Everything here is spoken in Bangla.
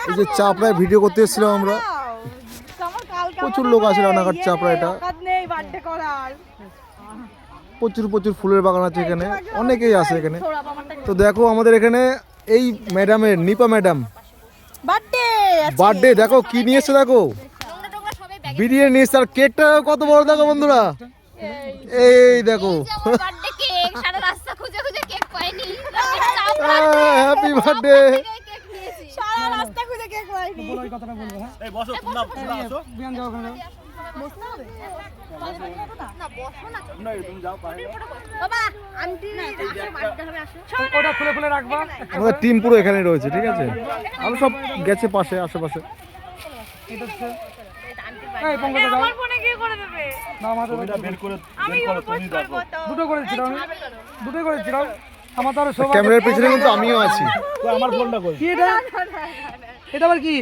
এই যে চাপড়ায় ভিডিও করতে এসেছিলাম আমরা, প্রচুর লোক আছে রানাঘাট চাপড়া। এটা প্রচুর প্রচুর ফুলের বাগান আছে এখানে, অনেকেই আছে এখানে। তো দেখো আমাদের এখানে এই ম্যাডামের, নিপা ম্যাডাম বার্থডে, দেখো কি নিয়ে এসছে, দেখো বিরিয়ানি নিয়ে এসছে, আর কেকটা কত বড় দেখো বন্ধুরা, এই দেখো হ্যাপি বার্থডে। আমাদের টিম পুরো এখানে রয়েছে, ঠিক আছে, আমি সব গেছে পাশে আশেপাশে। ক্যামেরার পেছনে কিন্তু আমিও আছি। আমার ফোনটা কই, এটা আবার কি?